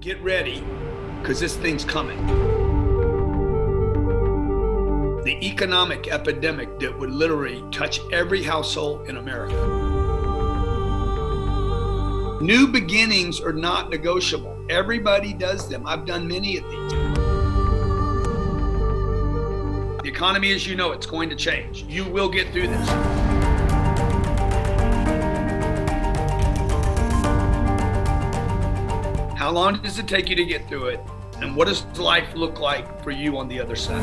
Get ready, because this thing's coming. The economic epidemic that would literally touch every household in America. New beginnings are not negotiable. Everybody does them. I've done many of these. The economy, as you know, it's going to change. You will get through this. How long does it take you to get through it? And what does life look like for you on the other side?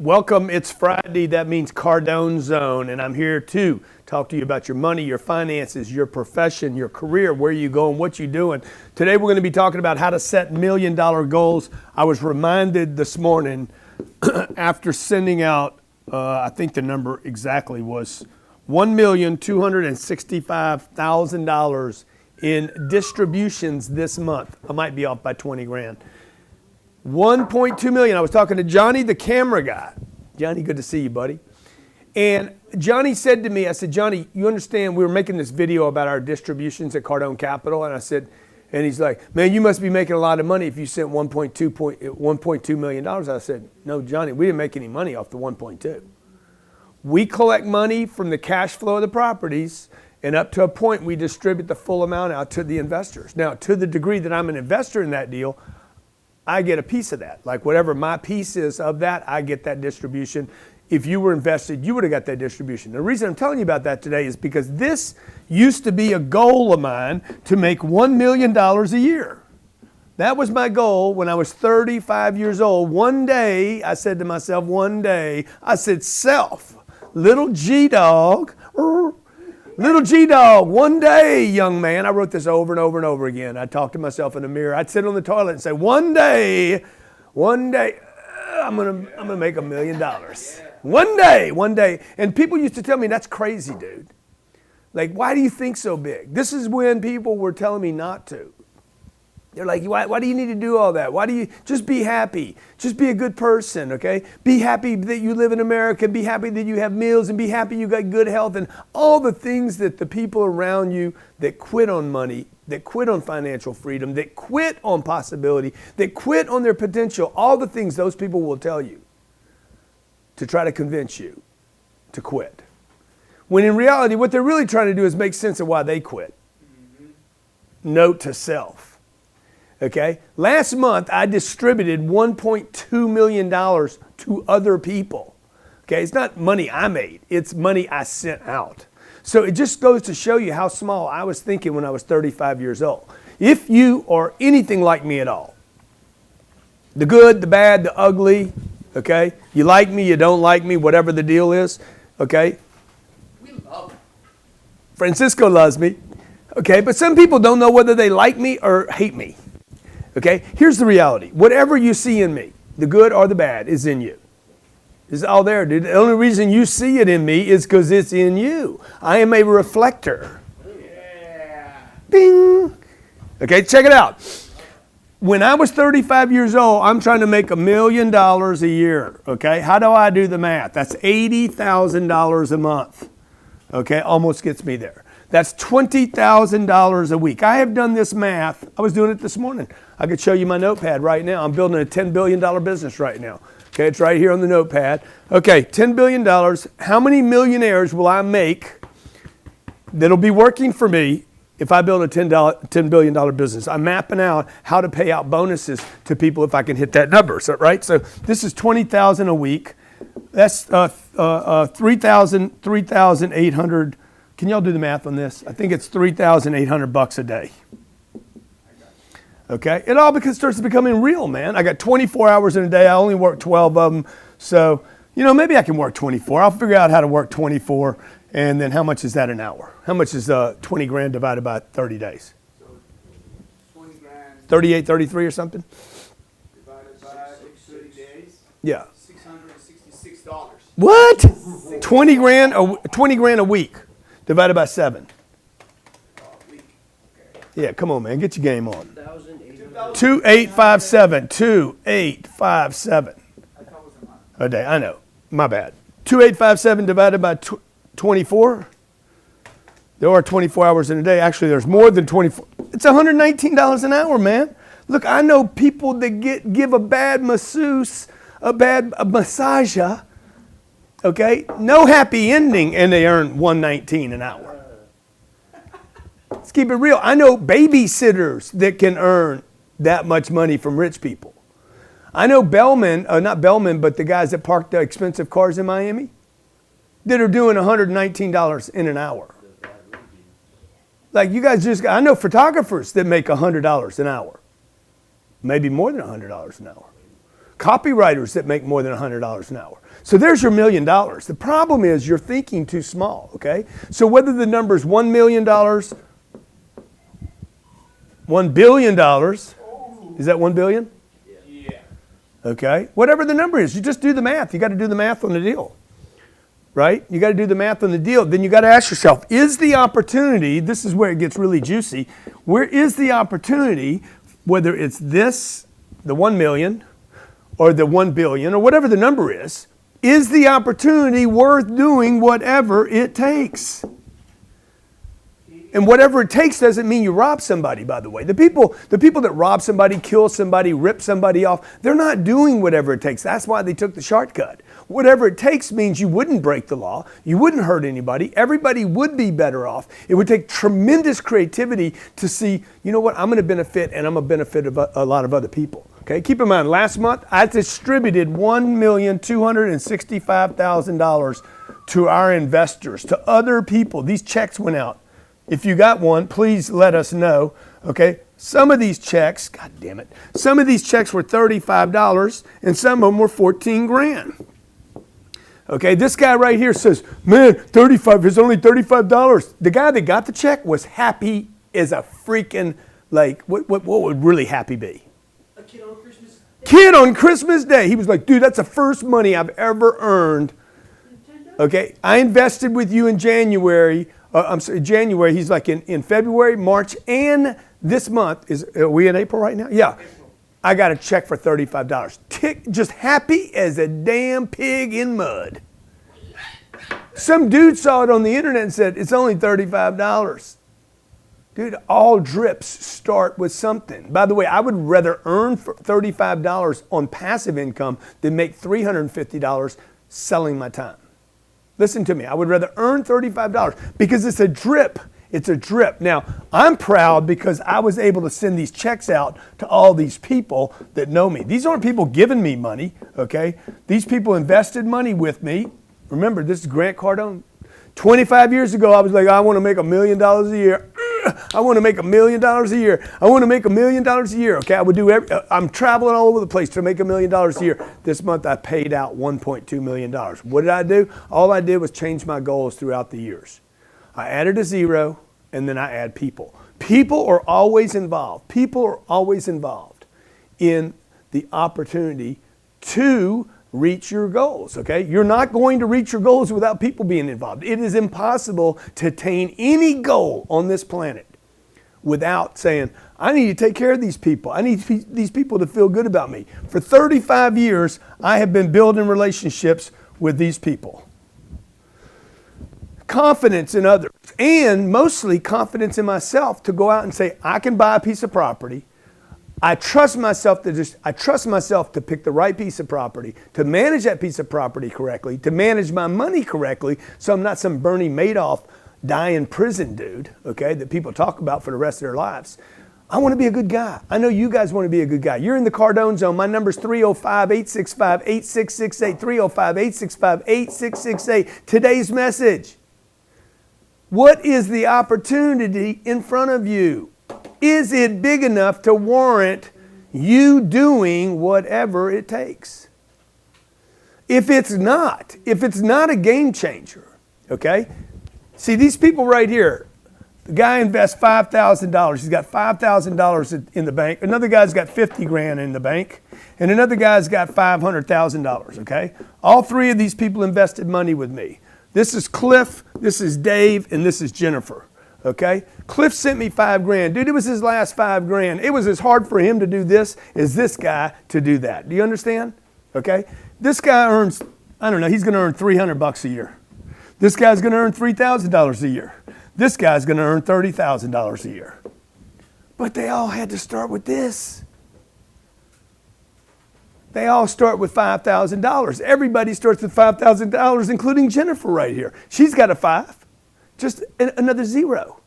Welcome, it's Friday, that means Cardone Zone, and I'm here to talk to you about your money, your finances, your profession, your career, where you going, what you doing. Today we're going to be talking about how to set $1 million goals. I was reminded this morning after sending out, I think the number exactly was $1,265,000 in distributions this month. I might be off by 20 grand. 1.2 million. I was talking to Johnny, the camera guy. Johnny, good to see you, buddy. And Johnny said to me, I said, Johnny, you understand we were making this video about our distributions at Cardone Capital. And I said, and he's like, man, you must be making a lot of money if you sent $1.2 million. I said, no, Johnny, we didn't make any money off the 1.2. We collect money from the cash flow of the properties, and up to a point, we distribute the full amount out to the investors. Now, to the degree that I'm an investor in that deal, I get a piece of that. Like whatever my piece is of that, I get that distribution. If you were invested, you would have got that distribution. The reason I'm telling you about that today is because this used to be a goal of mine to make $1 million a year. That was my goal when I was 35 years old. One day, I said to myself, I said, self, little G-dog, little G-dog, one day, young man. I wrote this over and over and over again. I talked to myself in the mirror. I'd sit on the toilet and say, one day, I'm gonna make $1 million. One day. And people used to tell me, that's crazy, dude. Like, why do you think so big? This is when people were telling me not to. They're like, why do you need to do all that? Why do you just be happy? Just be a good person, okay? Be happy that you live in America. Be happy that you have meals, and be happy you got good health, and all the things that the people around you that quit on money, that quit on financial freedom, that quit on possibility, that quit on their potential, all the things those people will tell you to try to convince you to quit. When in reality, what they're really trying to do is make sense of why they quit. Note to self. Okay, last month I distributed $1.2 million to other people. Okay, it's not money I made, it's money I sent out. So it just goes to show you how small I was thinking when I was 35 years old. If you are anything like me at all, the good, the bad, the ugly, okay, you like me, you don't like me, whatever the deal is, okay. We love him. Francisco loves me, okay, but some people don't know whether they like me or hate me. Okay, here's the reality. Whatever you see in me, the good or the bad, is in you. It's all there, dude. The only reason you see it in me is because it's in you. I am a reflector. Yeah. Bing. Okay, check it out. When I was 35 years old, I'm trying to make $1 million a year. Okay, how do I do the math? That's $80,000 a month. Okay, almost gets me there. That's $20,000 a week. I have done this math. I was doing it this morning. I could show you my notepad right now. I'm building a $10 billion business right now. Okay, it's right here on the notepad. Okay, $10 billion. How many millionaires will I make that'll be working for me if I build a $10 billion business? I'm mapping out how to pay out bonuses to people if I can hit that number, so, right? So this is $20,000 a week. That's 3,800. Can y'all do the math on this? I think it's $3,800 a day. Okay, it all starts becoming real, man. I got 24 hours in a day. I only work 12 of them. So, maybe I can work 24. I'll figure out how to work 24. And then how much is that an hour? How much is 20 grand divided by 30 days? So 20 grand. 38, 33 or something? Divided by 30 days. Yeah. $666. What? 20 grand a week divided by 7. Yeah, come on, man. Get your game on. 2,800. 2857. 2857 I thought it was a month. a day. I know. My bad. 2857 divided by 24. There are 24 hours in a day. Actually, there's more than 24. It's $119 an hour, man. Look, I know people that give a bad masseuse, a massager, okay, no happy ending, and they earn $119 an hour. Let's keep it real. I know babysitters that can earn that much money from rich people. I know bellmen, not bellmen, but the guys that park the expensive cars in Miami that are doing $119 in an hour. Like you guys I know photographers that make $100 an hour. Maybe more than $100 an hour. Copywriters that make more than $100 an hour. So there's your $1 million. The problem is you're thinking too small, okay? So whether the number is $1 million, $1 billion, is that 1 billion? Yeah. Okay, whatever the number is, you just do the math. You got to do the math on the deal, right? You got to do the math on the deal. Then you got to ask yourself, is the opportunity, this is where it gets really juicy, where is the opportunity, whether it's this, the 1 million, or the 1 billion, or whatever the number is the opportunity worth doing whatever it takes? And whatever it takes doesn't mean you rob somebody, by the way. The people that rob somebody, kill somebody, rip somebody off, they're not doing whatever it takes. That's why they took the shortcut. Whatever it takes means you wouldn't break the law. You wouldn't hurt anybody. Everybody would be better off. It would take tremendous creativity to see, you know what, I'm going to benefit and I'm going to benefit a lot of other people. Okay, keep in mind, last month I distributed $1,265,000 to our investors, to other people. These checks went out. If you got one, please let us know, okay? Some of these checks, God damn it, some of these checks were $35 and some of them were 14 grand. Okay, this guy right here says, man, it's only $35. The guy that got the check was happy as a freaking, like, what would really happy be? A kid on Christmas Day. Kid on Christmas Day. He was like, dude, that's the first money I've ever earned. Okay, I invested with you in January. January. He's like in February, March, and this month. Are we in April right now? Yeah. I got a check for $35. Just happy as a damn pig in mud. Some dude saw it on the internet and said, it's only $35. Dude, all drips start with something. By the way, I would rather earn $35 on passive income than make $350 selling my time. Listen to me. I would rather earn $35 because it's a drip. It's a drip. Now, I'm proud because I was able to send these checks out to all these people that know me. These aren't people giving me money, okay? These people invested money with me. Remember, this is Grant Cardone. 25 years ago, I was like, I want to make $1 million a year. I want to make $1 million a year. I want to make $1 million a year. Okay, I would do I'm traveling all over the place to make $1 million a year. This month I paid out $1.2 million. What did I do? All I did was change my goals throughout the years. I added a zero and then I add people. People are always involved. People are always involved in the opportunity to reach your goals, okay? You're not going to reach your goals without people being involved. It is impossible to attain any goal on this planet without saying, I need to take care of these people. I need these people to feel good about me. For 35 years, I have been building relationships with these people. Confidence in others, and mostly confidence in myself to go out and say, I can buy a piece of property. I trust myself to pick the right piece of property, to manage that piece of property correctly, to manage my money correctly, so I'm not some Bernie Madoff dying prison dude, okay, that people talk about for the rest of their lives. I want to be a good guy. I know you guys want to be a good guy. You're in the Cardone zone. My number's 305-865-8668, 305-865-8668. Today's message. What is the opportunity in front of you? Is it big enough to warrant you doing whatever it takes? If it's not a game changer, okay? See, these people right here, the guy invests $5,000. He's got $5,000 in the bank. Another guy's got 50 grand in the bank. And another guy's got $500,000, okay? All three of these people invested money with me. This is Cliff, this is Dave, and this is Jennifer. Okay? Cliff sent me $5,000. Dude, it was his last $5,000. It was as hard for him to do this as this guy to do that. Do you understand? Okay? This guy earns, I don't know, he's going to earn $300 a year. This guy's going to earn $3,000 a year. This guy's going to earn $30,000 a year. But they all had to start with this. They all start with $5,000. Everybody starts with $5,000, including Jennifer right here. She's got a 5, just another 0.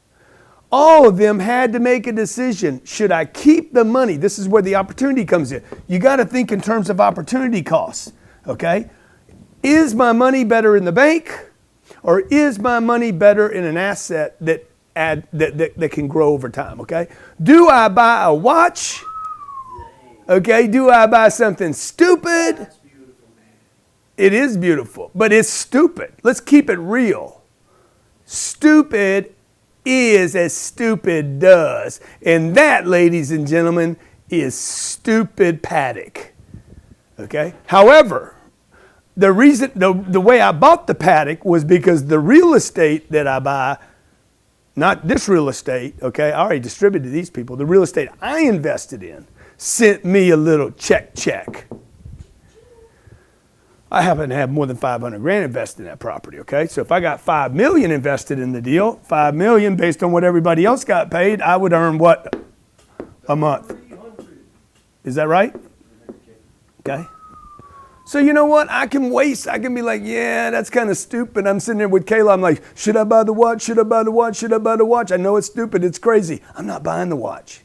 All of them had to make a decision. Should I keep the money? This is where the opportunity comes in. You got to think in terms of opportunity costs, okay? Is my money better in the bank, or is my money better in an asset that can grow over time, okay? Do I buy a watch? Okay, do I buy something stupid? That's beautiful, man. It is beautiful, but it's stupid. Let's keep it real. Stupid is as stupid does. And that, ladies and gentlemen, is stupid paddock. Okay? However, the reason, the way I bought the paddock was because the real estate that I buy, not this real estate, okay, I already distributed to these people, the real estate I invested in sent me a little check. I happen to have more than $500,000 invested in that property, okay? So if I got $5 million invested in the deal, $5 million based on what everybody else got paid, I would earn what a month? Is that right? Okay. So you know what? I can be like, yeah, that's kind of stupid. I'm sitting there with Kayla. I'm like, should I buy the watch? Should I buy the watch? Should I buy the watch? I know it's stupid. It's crazy. I'm not buying the watch.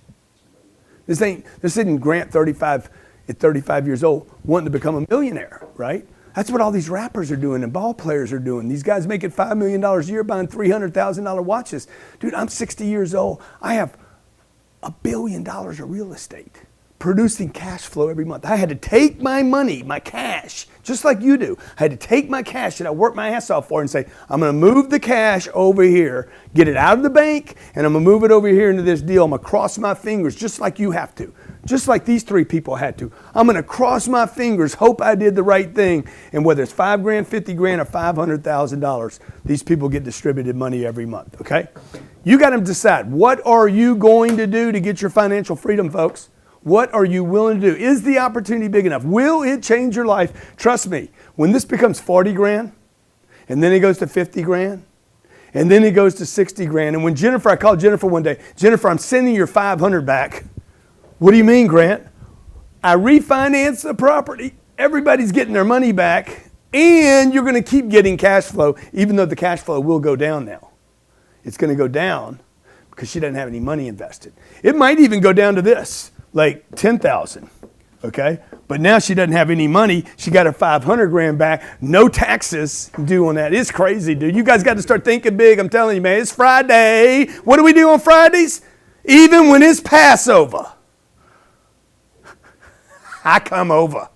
This isn't Grant 35 at 35 years old wanting to become a millionaire, right? That's what all these rappers are doing and ball players are doing. These guys making $5 million a year buying $300,000 watches. Dude, I'm 60 years old. I have $1 billion of real estate producing cash flow every month. I had to take my money, my cash, just like you do. I had to take my cash that I worked my ass off for and say, I'm going to move the cash over here, get it out of the bank, and I'm going to move it over here into this deal. I'm going to cross my fingers just like you have to, just like these 3 people had to. I'm going to cross my fingers, hope I did the right thing, and whether it's $5,000, $50,000, or $500,000, these people get distributed money every month, okay? You got to decide, what are you going to do to get your financial freedom, folks? What are you willing to do? Is the opportunity big enough? Will it change your life? Trust me, when this becomes 40 grand, and then it goes to 50 grand, and then it goes to 60 grand, and when I called Jennifer one day, Jennifer, I'm sending your 500 back. What do you mean, Grant? I refinanced the property. Everybody's getting their money back, and you're going to keep getting cash flow, even though the cash flow will go down now. It's going to go down because she doesn't have any money invested. It might even go down to this. Like 10,000, okay? But now she doesn't have any money. She got her 500 grand back. No taxes due on that. It's crazy, dude. You guys got to start thinking big. I'm telling you, man. It's Friday. What do we do on Fridays? Even when it's Passover, I come over.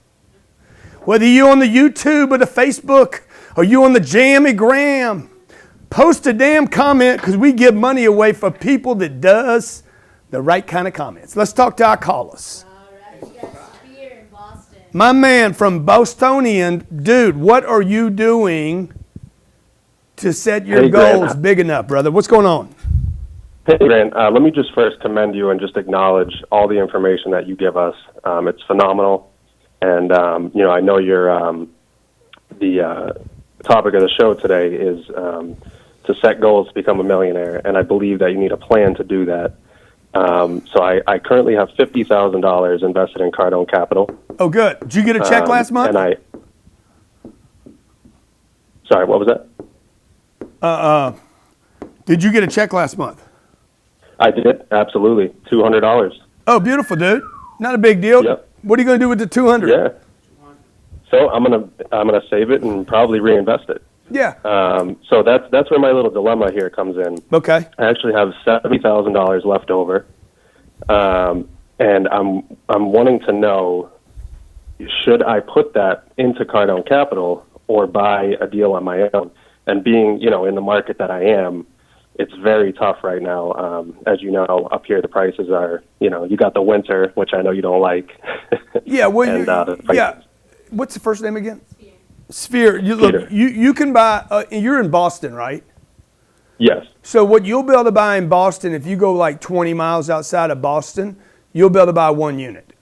Whether you on the YouTube or the Facebook or you on the Jammy Gram, post a damn comment because we give money away for people that does the right kind of comments. Let's talk to our callers. All right, we got Spear in Boston. My man from Bostonian, dude, what are you doing to set your goals big enough, brother? What's going on? Hey, Grant, let me just first commend you and just acknowledge all the information that you give us. It's phenomenal. And, I know the topic of the show today is to set goals to become a millionaire. And I believe that you need a plan to do that. So I currently have $50,000 invested in Cardone Capital. Oh, good. Did you get a check last month? Sorry, what was that? Did you get a check last month? I did, absolutely. $200. Oh, beautiful, dude. Not a big deal. Yep. What are you going to do with the 200? Yeah. So I'm gonna save it and probably reinvest it. Yeah. So that's where my little dilemma here comes in. Okay. I actually have $70,000 left over, and I'm wanting to know, should I put that into Cardone Capital or buy a deal on my own? And being in the market that I am, it's very tough right now. As you know, up here the prices are you got the winter, which I know you don't like. Yeah. Well, and, What's the first name again? Sphere. You can buy. You're in Boston, right? Yes. So what you'll be able to buy in Boston, if you go like 20 miles outside of Boston, you'll be able to buy 1 unit.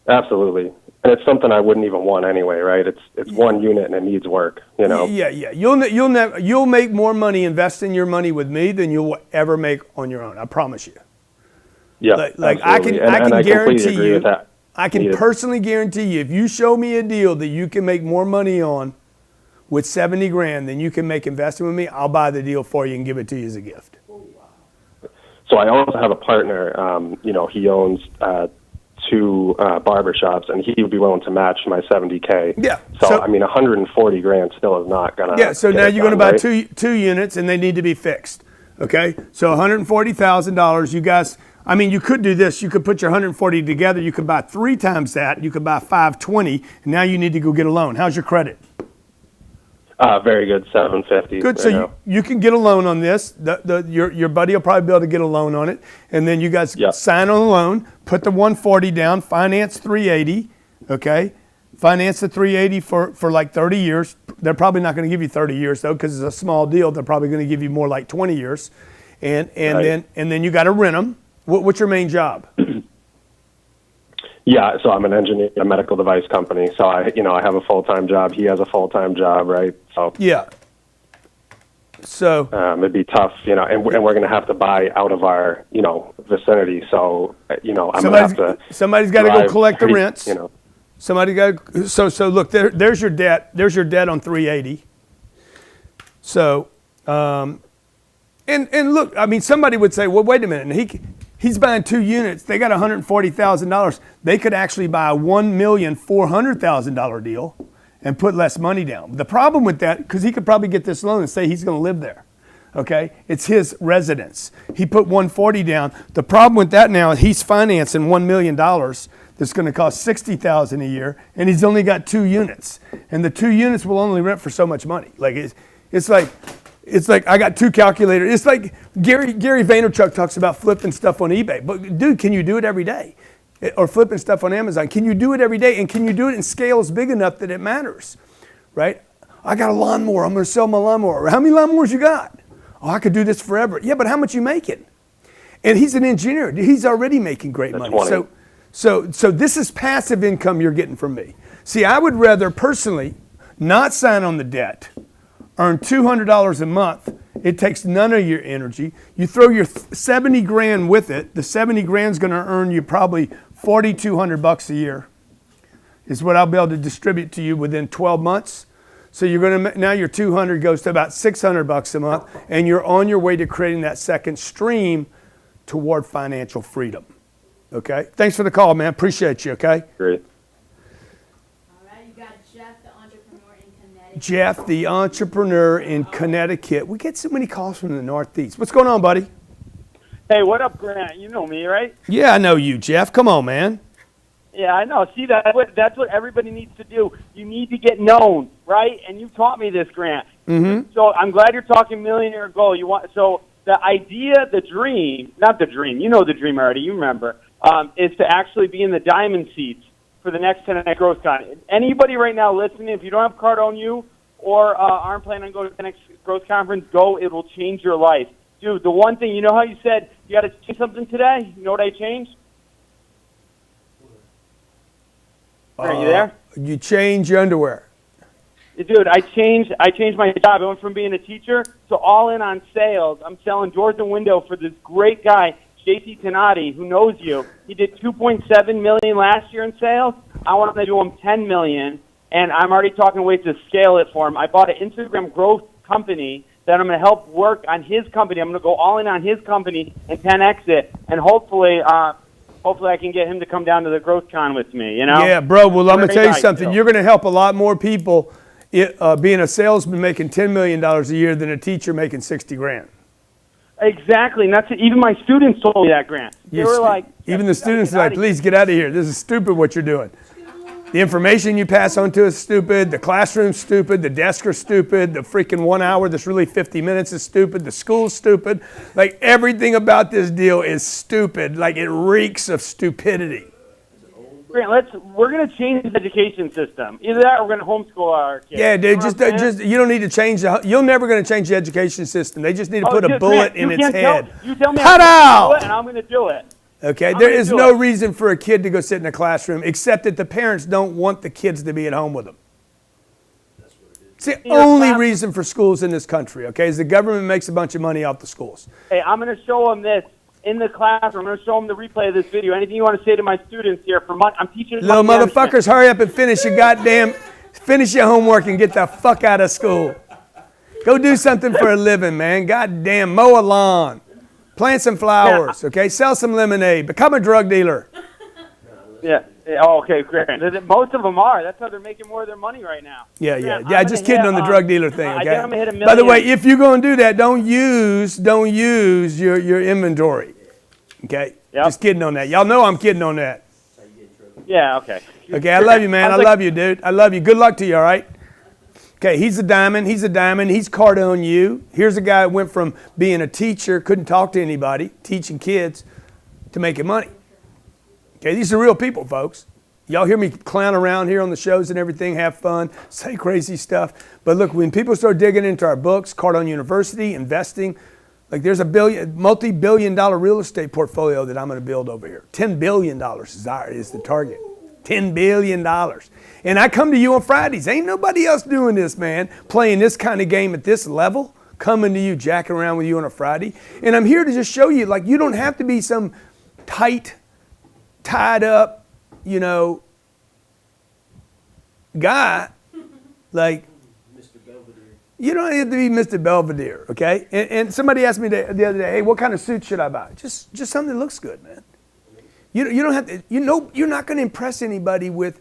Absolutely. And it's something I wouldn't even want anyway, right? It's 1 unit and it needs work, you know. Yeah. You'll make more money investing your money with me than you'll ever make on your own. I promise you. Yeah. Like I can completely guarantee agree you, with that. I can personally guarantee you, if you show me a deal that you can make more money on with 70 grand than you can make investing with me, I'll buy the deal for you and give it to you as a gift. So I also have a partner, you know, he owns 2 barbershops, and he would be willing to match my 70K. Yeah. So I mean, 140 grand still is not gonna. Yeah. So get now it you're going to done, buy right? two units, and they need to be fixed. Okay. So $140,000. You guys. I mean, you could do this. You could put your 140 together. You could buy 3 times that. You could buy 520, and now you need to go get a loan. How's your credit? Very good, 750. Good. So you can get a loan on this. Your buddy will probably be able to get a loan on it, and then you guys sign on the loan. Put the 140 down. Finance 380. Okay. Finance the 380 for like 30 years. They're probably not going to give you 30 years though, because it's a small deal. They're probably going to give you more like 20 years, and then you got to rent them. What's your main job? Yeah, so I'm an engineer at a medical device company. So I have a full-time job. He has a full-time job, right? So yeah. So it'd be tough, you know, and we're going to have to buy out of our, you know, vicinity. So I'm going to have to. Somebody's got to go collect the pretty, rents. You know. Somebody got so look there's your debt. There's your debt on 380. So and look, I mean, somebody would say, well, wait a minute. He's buying 2 units. They got $140,000. They could actually buy a $1,400,000 deal and put less money down. The problem with that, because he could probably get this loan and say he's going to live there. Okay, it's his residence. He put 140 down. The problem with that now is he's financing $1 million that's going to cost $60,000 a year, and he's only got 2 units, and the 2 units will only rent for so much money. Like it's like I got 2 calculators. It's like Gary Vaynerchuk talks about flipping stuff on eBay. But dude, can you do it every day? Or flipping stuff on Amazon? Can you do it every day? And can you do it in scales big enough that it matters? Right? I got a lawnmower. I'm going to sell my lawnmower. How many lawnmowers you got? Oh, I could do this forever. Yeah, but how much you making? And he's an engineer. He's already making great money. 20. So this is passive income you're getting from me. See, I would rather personally not sign on the debt, earn $200 a month. It takes none of your energy. You throw your 70 grand with it. The 70 grand is going to earn you probably $4,200 a year. Is what I'll be able to distribute to you within 12 months. So you're going to now your 200 goes to about $600 a month, and you're on your way to creating that second stream toward financial freedom. Okay. Thanks for the call, man. Appreciate you. Okay. Great. You got Jeff, the entrepreneur in Connecticut. Jeff, the entrepreneur in Connecticut. We get so many calls from the Northeast. What's going on, buddy? Hey, what up, Grant? You know me, right? Yeah, I know you, Jeff. Come on, man. Yeah, I know. See, that's what everybody needs to do. You need to get known, right? And you taught me this, Grant. Mm-hmm. So I'm glad you're talking millionaire goal. So the idea, the dream, not the dream, you know the dream already, you remember, is to actually be in the diamond seats for the next 10X Growth Con. Anybody right now listening, if you don't have Cardone you or aren't planning on going to the 10X Growth Conference, go. It will change your life. Dude, the one thing, you know how you said you got to change something today? You know what I changed? Are you there? You change your underwear. Dude, I changed my job. I went from being a teacher to all in on sales. I'm selling doors and window for this great guy, JC Tenati, who knows you. He did $2.7 million last year in sales. I want to do him $10 million, and I'm already talking ways to scale it for him. I bought an Instagram growth company that I'm going to help work on his company. I'm going to go all in on his company and 10X it, and hopefully I can get him to come down to the Growth Con with me, you know? Yeah, bro. Well, I'm going to tell you Great something. idea. You're going to help a lot more people being a salesman making $10 million a year than a teacher making 60 grand. Exactly, and that's it. Even my students told me that, Grant. They were like, even the students are like, please get out of here. This is stupid what you're doing. The information you pass on to is stupid. The classroom's stupid. The desks are stupid. The freaking 1 hour that's really 50 minutes is stupid. The school's stupid. Like everything about this deal is stupid. Like it reeks of stupidity. Grant, we're going to change the education system. Either that or we're going to homeschool our kids. Yeah, dude, You know what I'm saying? just you don't need to change you're never going to change the education system. They just need to put a dude, bullet Grant, in you its can't head. You tell me Cut I'm out! going to do it, and I'm going to do it. Okay, I'm there gonna is do no it. reason for a kid to go sit in a classroom except that the parents don't want the kids to be at home with them. It's the only reason for schools in this country, okay, is the government makes a bunch of money off the schools. Hey, I'm going to show them this in the classroom. I'm going to show them the replay of this video. Anything you want to say to my students here for money? I'm teaching Little money management. motherfuckers, hurry up and finish your homework and get the fuck out of school. Go do something for a living, man. God damn, mow a lawn. Plant some flowers, okay? Sell some lemonade. Become a drug dealer. Yeah. Oh, okay, great. Most of them are. That's how they're making more of their money right now. Yeah. I'm Just gonna kidding hit, on the drug dealer thing, I okay? think I'm gonna hit $1 By the way, million. if you're going to do that, don't use your inventory, okay? Yep. Just kidding on that. Y'all know I'm kidding on that. Yeah, okay. Okay, I love you, man. I was like- love you, dude. I love you. Good luck to you, all right? Okay, he's a diamond. He's Cardone you. Here's a guy who went from being a teacher, couldn't talk to anybody, teaching kids, to making money. Okay, these are real people, folks. Y'all hear me clown around here on the shows and everything, have fun, say crazy stuff. But look, when people start digging into our books, Cardone University, investing, like there's a multi-billion-dollar real estate portfolio that I'm going to build over here. $10 billion is the target. $10 billion. And I come to you on Fridays. Ain't nobody else doing this, man, playing this kind of game at this level, coming to you, jacking around with you on a Friday. And I'm here to just show you, like, you don't have to be some tied up, guy, like, you don't have to be Mr. Belvedere, okay? And somebody asked me the other day, hey, what kind of suit should I buy? Just something that looks good, man. You don't have to, you're not going to impress anybody with,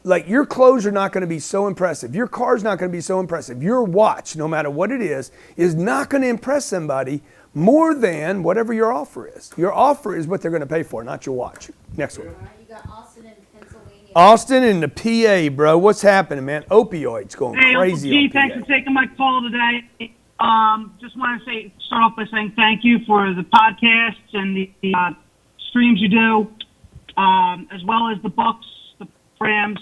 like, your clothes are not going to be so impressive. Your car's not going to be so impressive. Your watch, no matter what it is not going to impress somebody more than whatever your offer is. Your offer is what they're going to pay for, not your watch. Next one. All right, you got Austin in Pennsylvania. Austin in the PA, bro. What's happening, man? Opioids going Hey, crazy. Uncle G, on PA. thanks for taking my call today. Just want to start off by saying thank you for the podcasts and the streams you do, as well as the books, the programs.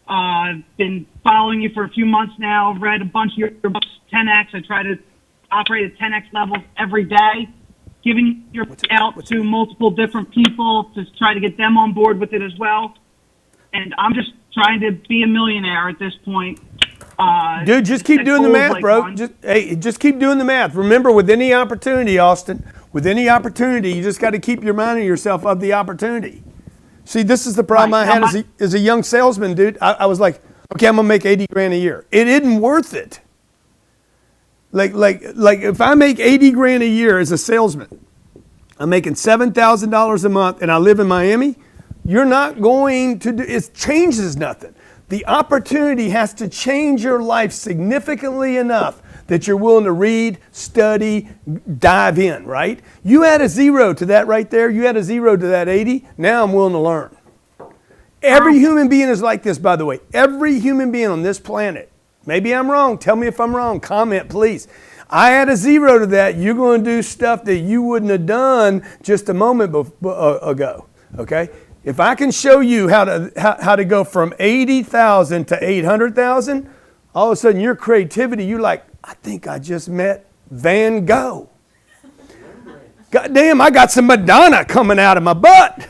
I've been following you for a few months now. I've read a bunch of your books, 10X. I try to operate at 10X levels every day, giving your out to multiple different people to try to get them on board with it as well. And I'm just trying to be a millionaire at this point. Dude, just keep doing the math, bro. Just keep doing the math. Remember, with any opportunity, Austin, with any opportunity, you just got to keep reminding yourself of the opportunity. See, this is the problem I had as a young salesman, dude. I was like, okay, I'm gonna make 80 grand a year. It isn't worth it. Like if I make 80 grand a year as a salesman, I'm making $7,000 a month, and I live in Miami. You're not going to do. It changes nothing. The opportunity has to change your life significantly enough that you're willing to read, study, dive in, right? You add a 0 to that right there. You add a 0 to that 80. Now I'm willing to learn. Every human being is like this, by the way. Every human being on this planet. Maybe I'm wrong. Tell me if I'm wrong. Comment, please. I add a 0 to that. You're going to do stuff that you wouldn't have done just a moment ago, okay? If I can show you how to go from 80,000 to 800,000, all of a sudden your creativity, you're like, I think I just met Van Gogh. God damn, I got some Madonna coming out of my butt.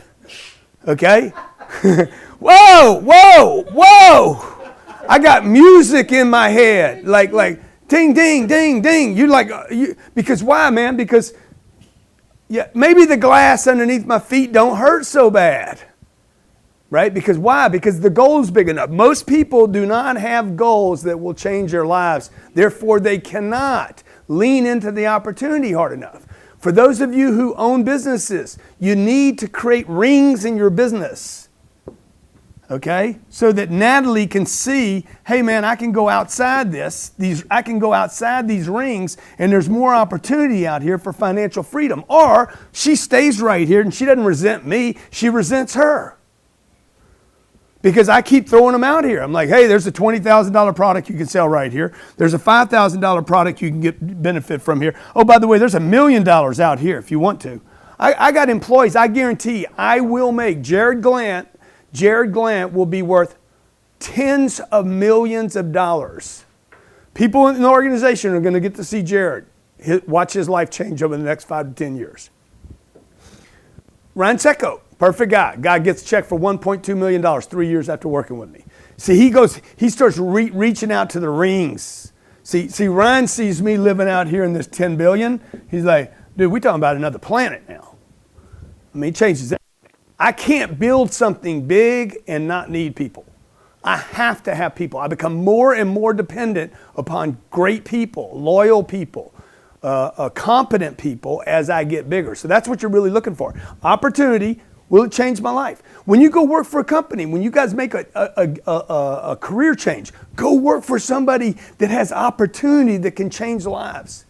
Okay? Whoa. I got music in my head. Like ding, ding, ding, ding. Because why, man? Because maybe the glass underneath my feet don't hurt so bad. Right? Because why? Because the goal's big enough. Most people do not have goals that will change their lives. Therefore, they cannot lean into the opportunity hard enough. For those of you who own businesses, you need to create rings in your business. Okay? So that Natalie can see, hey man, I can go outside I can go outside these rings, and there's more opportunity out here for financial freedom. Or she stays right here and she doesn't resent me, she resents her. Because I keep throwing them out here. I'm like, hey, there's a $20,000 product you can sell right here. There's a $5,000 product you can get benefit from here. Oh, by the way, there's $1 million out here if you want to. I got employees. I guarantee I will make Jared Glant Jared Glant will be worth tens of millions of dollars. People in the organization are going to get to see Jared, watch his life change over the next 5 to 10 years. Ryan Secco, perfect guy. Guy gets a check for $1.2 million 3 years after working with me. See, he starts reaching out to the rings. See, Ryan sees me living out here in this 10 billion. He's like, dude, we're talking about another planet now. I mean, it changes everything. I can't build something big and not need people. I have to have people. I become more and more dependent upon great people, loyal people, competent people as I get bigger. So that's what you're really looking for. Opportunity. Will it change my life? When you go work for a company, when you guys make a career change, go work for somebody that has opportunity that can change lives.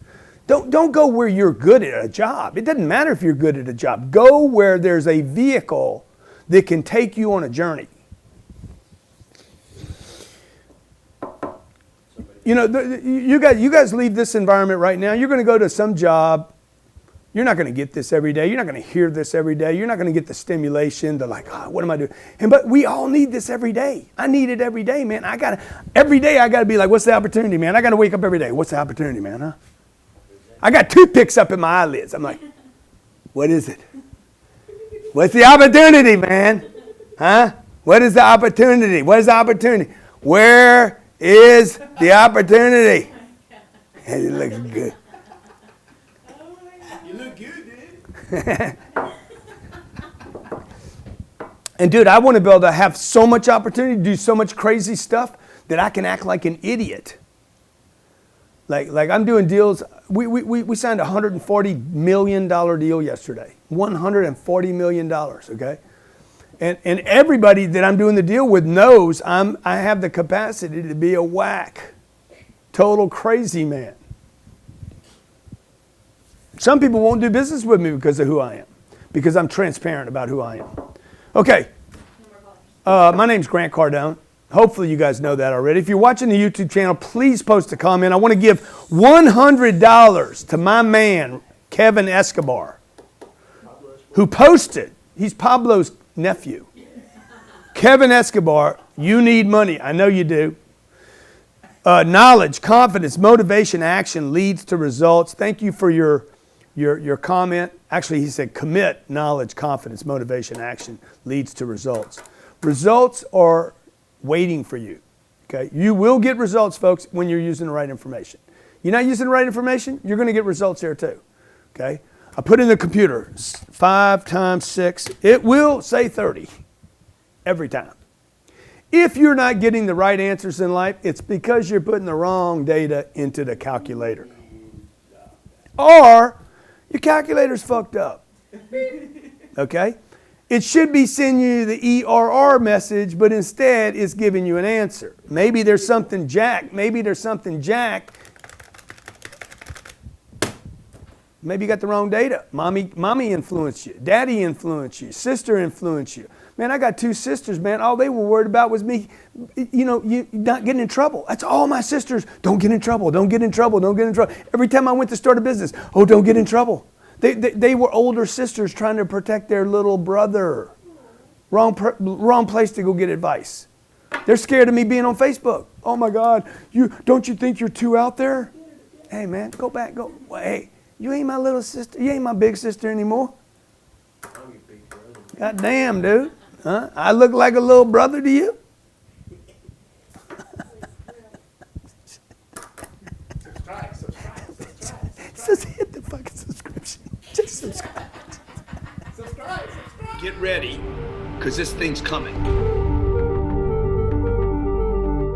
Don't go where you're good at a job. It doesn't matter if you're good at a job. Go where there's a vehicle that can take you on a journey. You know, you guys leave this environment right now. You're going to go to some job. You're not going to get this every day. You're not going to hear this every day. You're not going to get the stimulation. They're like, oh, what am I doing? But we all need this every day. I need it every day, man. Every day I got to be like, what's the opportunity, man? I got to wake up every day. What's the opportunity, man? Huh? I got toothpicks up in my eyelids. I'm like, what is it? What's the opportunity, man? Huh? What is the opportunity? What is the opportunity? Where is the opportunity? And it looks good. You look good, dude. And dude, I want to be able to have so much opportunity to do so much crazy stuff that I can act like an idiot. Like I'm doing deals. We signed a $140 million deal yesterday. $140 million, okay? And everybody that I'm doing the deal with knows I have the capacity to be a whack, total crazy man. Some people won't do business with me because of who I am, because I'm transparent about who I am. Okay, my name's Grant Cardone. Hopefully you guys know that already. If you're watching the YouTube channel, please post a comment. I want to give $100 to my man, Kevin Escobar, who posted. He's Pablo's nephew. Kevin Escobar, you need money. I know you do. Knowledge, confidence, motivation, action leads to results. Thank you for your comment. Actually, he said commit, knowledge, confidence, motivation, action leads to results. Results are waiting for you. Okay? You will get results, folks, when you're using the right information. You're not using the right information, you're going to get results there too. Okay? I put in the computer 5 times 6. It will say 30 every time. If you're not getting the right answers in life, it's because you're putting the wrong data into the calculator. Or your calculator's fucked up. Okay? It should be sending you the ERR message, but instead it's giving you an answer. Maybe there's something jacked. Maybe there's something jacked. Maybe you got the wrong data. Mommy influenced you. Daddy influenced you. Sister influenced you. Man, I got 2 sisters, man. All they were worried about was me, you not getting in trouble. That's all my sisters. Don't get in trouble. Don't get in trouble. Don't get in trouble. Every time I went to start a business, oh, don't get in trouble. They were older sisters trying to protect their little brother. Wrong place to go get advice. They're scared of me being on Facebook. Oh my God, don't you think you're too out there? Hey man, go back. Hey, you ain't my little sister. You ain't my big sister anymore. God damn, dude. Huh? I look like a little brother to you? Just hit the fucking subscription. Just subscribe. Subscribe. Get ready, because this thing's coming.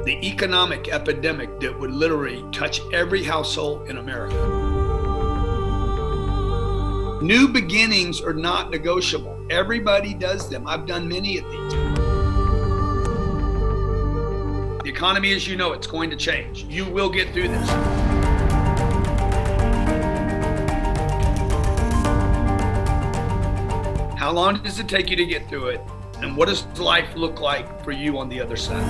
The economic epidemic that would literally touch every household in America. New beginnings are not negotiable. Everybody does them. I've done many of these. The economy, as you know, it's going to change. You will get through this. How long does it take you to get through it? And what does life look like for you on the other side?